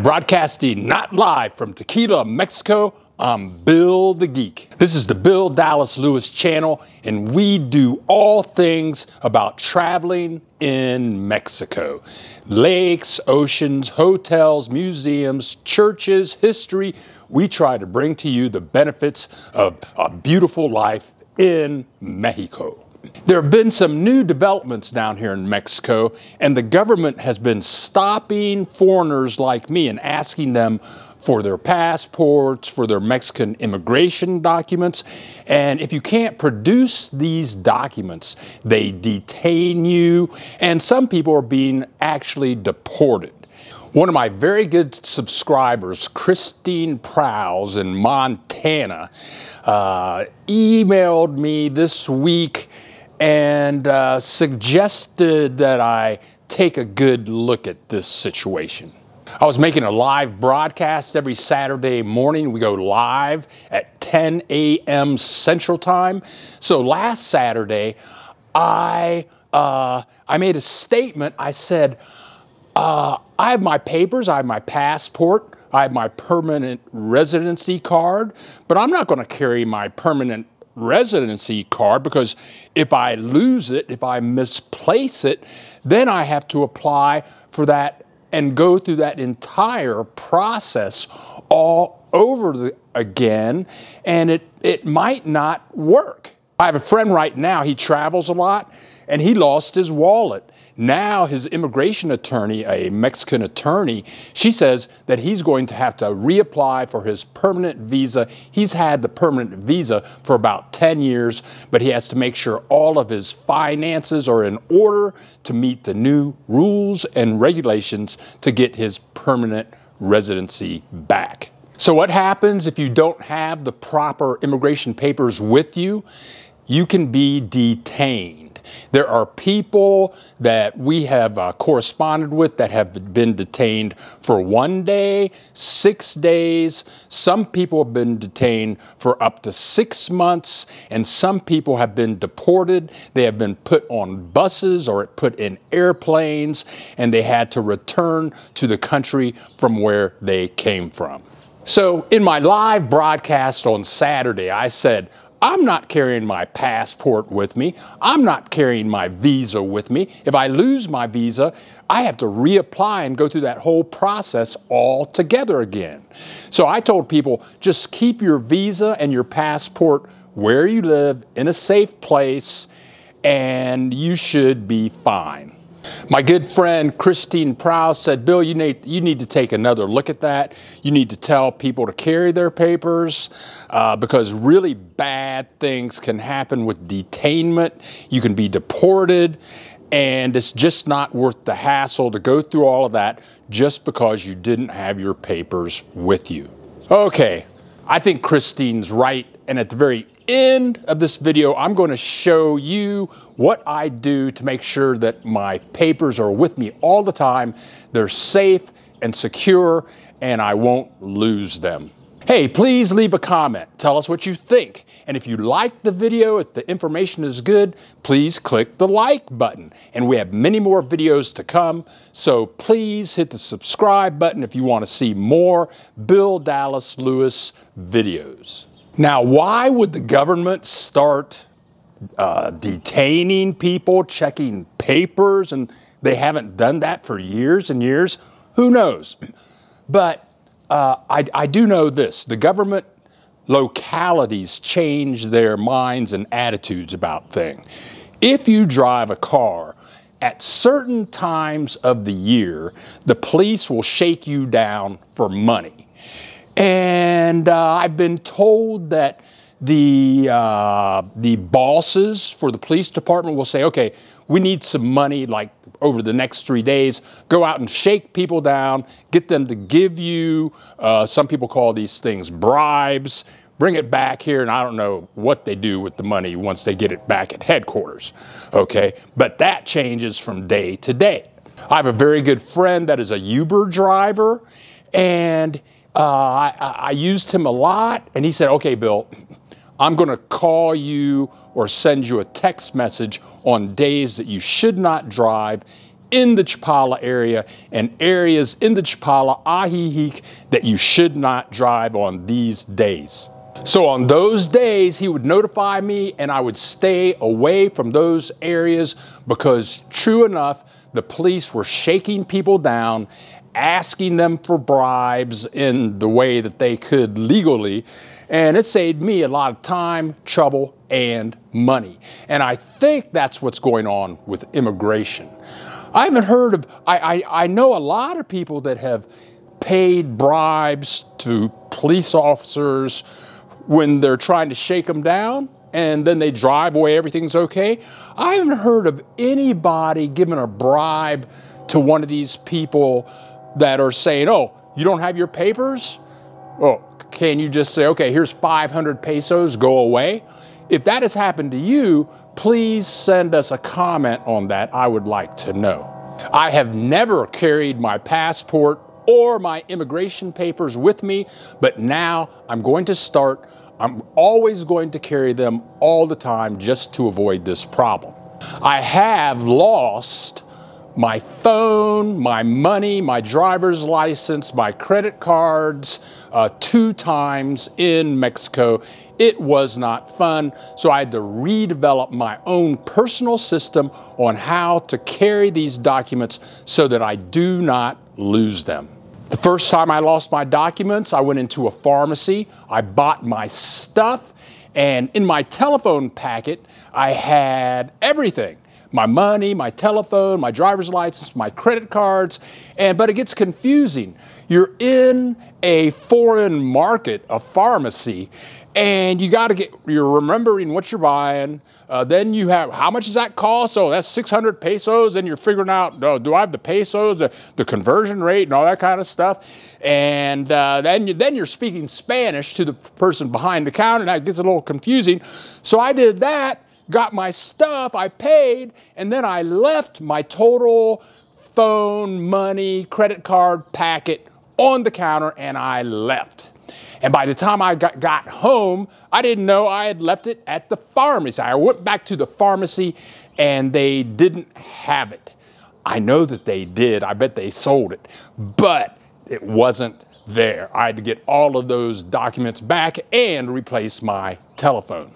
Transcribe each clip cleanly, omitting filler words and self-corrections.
Broadcasting not live from Tequila, Mexico, I'm Bill the Geek. This is the Bill Dallas Lewis channel, and we do all things about traveling in Mexico. Lakes, oceans, hotels, museums, churches, history. We try to bring to you the benefits of a beautiful life in Mexico. There have been some new developments down here in Mexico, and the government has been stopping foreigners like me and asking them for their passports, for their Mexican immigration documents. And if you can't produce these documents, they detain you, and some people are being actually deported. One of my very good subscribers, Christine Prowse in Montana, emailed me this week and suggested that I take a good look at this situation. I was making a live broadcast every Saturday morning. We go live at 10 a.m. Central Time. So last Saturday, I made a statement. I said, I have my papers, I have my passport, I have my permanent residency card, but I'm not going to carry my permanent residency card because if I lose it, if I misplace it, then I have to apply for that and go through that entire process all over again, and it might not work. I have a friend right now, he travels a lot, and he lost his wallet. Now his immigration attorney, a Mexican attorney, she says that he's going to have to reapply for his permanent visa. He's had the permanent visa for about 10 years, but he has to make sure all of his finances are in order to meet the new rules and regulations to get his permanent residency back. So what happens if you don't have the proper immigration papers with you? You can be detained. There are people that we have corresponded with that have been detained for 1 day, 6 days. Some people have been detained for up to 6 months, and some people have been deported. They have been put on buses or put in airplanes, and they had to return to the country from where they came from. So in my live broadcast on Saturday, I said, I'm not carrying my passport with me. I'm not carrying my visa with me. If I lose my visa, I have to reapply and go through that whole process all together again. So I told people, just keep your visa and your passport where you live in a safe place, and you should be fine. My good friend Christine Prowse said, Bill, you need to take another look at that. You need to tell people to carry their papers because really bad things can happen with detainment. You can be deported, and it's just not worth the hassle to go through all of that just because you didn't have your papers with you. Okay, I think Christine's right, and at the very end of this video, I'm going to show you what I do to make sure that my papers are with me all the time. They're safe and secure, and I won't lose them. Hey, please leave a comment. Tell us what you think. And if you like the video, if the information is good, please click the like button. And we have many more videos to come, so please hit the subscribe button if you want to see more Bill Dallas Lewis videos. Now, why would the government start detaining people, checking papers, and they haven't done that for years and years? Who knows? But I do know this. The government localities change their minds and attitudes about things. If you drive a car, at certain times of the year, the police will shake you down for money. And I've been told that the bosses for the police department will say, okay, we need some money like over the next 3 days. Go out and shake people down, get them to give you, some people call these things bribes, bring it back here, and I don't know what they do with the money once they get it back at headquarters, okay? But that changes from day to day. I have a very good friend that is a Uber driver, and I used him a lot, and he said, okay, Bill, I'm going to call you or send you a text message on days that you should not drive in the Chapala area and areas in the Chapala, Ajijic, that you should not drive on these days. So on those days, he would notify me and I would stay away from those areas because true enough, the police were shaking people down, asking them for bribes in the way that they could legally, and it saved me a lot of time, trouble, and money. And I think that's what's going on with immigration. I haven't heard of, I know a lot of people that have paid bribes to police officers when they're trying to shake them down, and then they drive away, everything's okay. I haven't heard of anybody giving a bribe to one of these people that are saying, oh, you don't have your papers? Oh, can you just say, okay, here's 500 pesos, go away? If that has happened to you, please send us a comment on that. I would like to know. I have never carried my passport or my immigration papers with me, but now I'm going to start. I'm always going to carry them all the time just to avoid this problem. I have lost my phone, my money, my driver's license, my credit cards 2 times in Mexico. It was not fun, so I had to redevelop my own personal system on how to carry these documents so that I do not lose them. The first time I lost my documents, I went into a pharmacy, I bought my stuff, and in my telephone packet, I had everything. My money, my telephone, my driver's license, my credit cards, but it gets confusing. You're in a foreign market, a pharmacy, and you're remembering what you're buying. Then you have, how much does that cost? Oh, that's 600 pesos. And you're figuring out, oh, do I have the pesos, the conversion rate and all that kind of stuff? And then you're speaking Spanish to the person behind the counter, and that gets a little confusing. So I did that. Got my stuff, I paid, and then I left my total phone, money, credit card packet on the counter, and I left. And by the time I got home, I didn't know I had left it at the pharmacy. I went back to the pharmacy, and they didn't have it. I know that they did. I bet they sold it, but it wasn't there. I had to get all of those documents back and replace my telephone.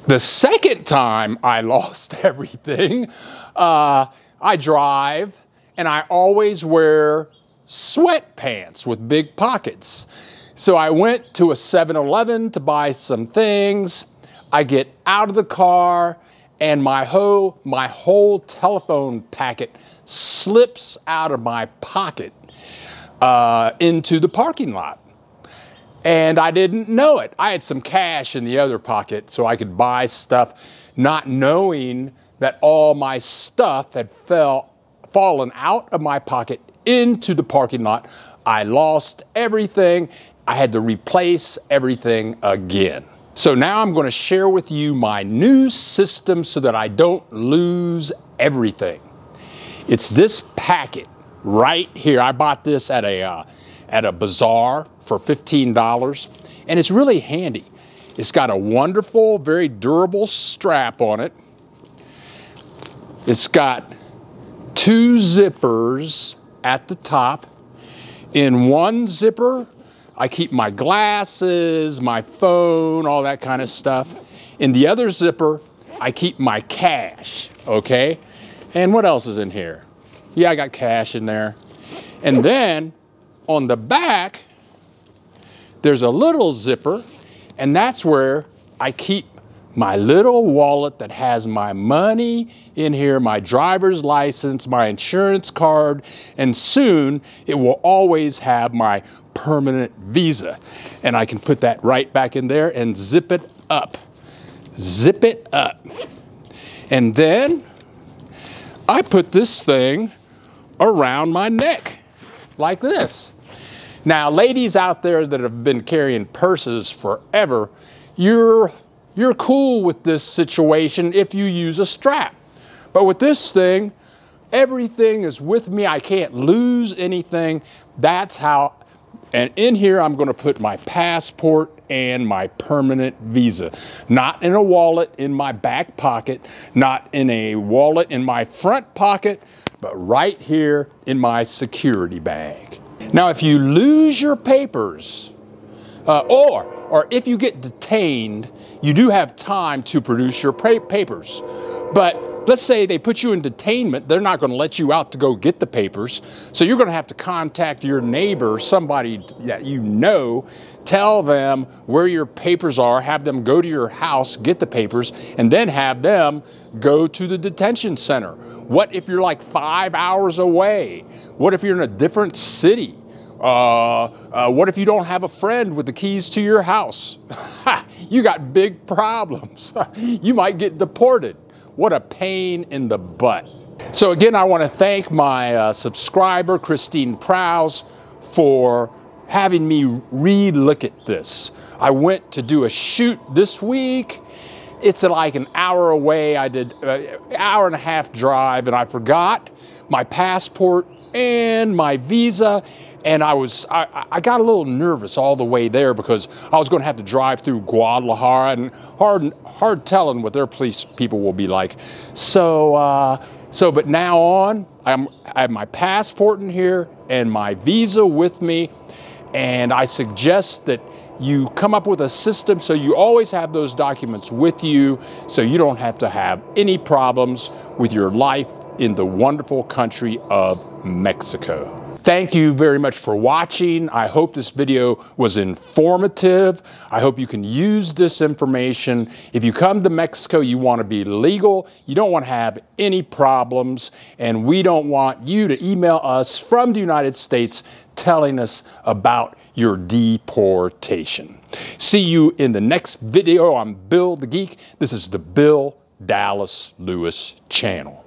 The second time I lost everything, I drive and I always wear sweatpants with big pockets. So I went to a 7-Eleven to buy some things. I get out of the car and my whole telephone packet slips out of my pocket into the parking lot. And I didn't know it. I had some cash in the other pocket so I could buy stuff, not knowing that all my stuff had fallen out of my pocket into the parking lot. I lost everything. I had to replace everything again. So now I'm going to share with you my new system so that I don't lose everything. It's this packet right here. I bought this at a bazaar for $15, and it's really handy. It's got a wonderful, very durable strap on it. It's got 2 zippers at the top. In one zipper, I keep my glasses, my phone, all that kind of stuff. In the other zipper, I keep my cash, okay? And what else is in here? Yeah, I got cash in there. And then on the back, there's a little zipper, and that's where I keep my little wallet that has my money in here, my driver's license, my insurance card, and soon it will always have my permanent visa. And I can put that right back in there and zip it up. Zip it up. And then I put this thing around my neck like this. Now, ladies out there that have been carrying purses forever, you're cool with this situation if you use a strap. But with this thing, everything is with me. I can't lose anything. That's how, and in here I'm going to put my passport and my permanent visa. Not in a wallet in my back pocket, not in a wallet in my front pocket, but right here in my security bag. Now, if you lose your papers, or if you get detained, you do have time to produce your papers. But let's say they put you in detainment, they're not going to let you out to go get the papers. So you're going to have to contact your neighbor, somebody that you know, tell them where your papers are, have them go to your house, get the papers, and then have them go to the detention center. What if you're like 5 hours away? What if you're in a different city? What if you don't have a friend with the keys to your house? You got big problems. You might get deported. What a pain in the butt. So again, I want to thank my subscriber, Christine Prowse, for having me re-look at this. I went to do a shoot this week. It's like an hour away. I did an hour and a half drive, and I forgot my passport and my visa. And I got a little nervous all the way there because I was going to have to drive through Guadalajara, and hard telling what their police people will be like. But now on, I have my passport in here and my visa with me, and I suggest that you come up with a system so you always have those documents with you, so you don't have to have any problems with your life in the wonderful country of Mexico. Thank you very much for watching. I hope this video was informative. I hope you can use this information. If you come to Mexico, you want to be legal. You don't want to have any problems. And we don't want you to email us from the United States telling us about your deportation. See you in the next video. I'm Bill the Geek. This is the Bill Dallas Lewis channel.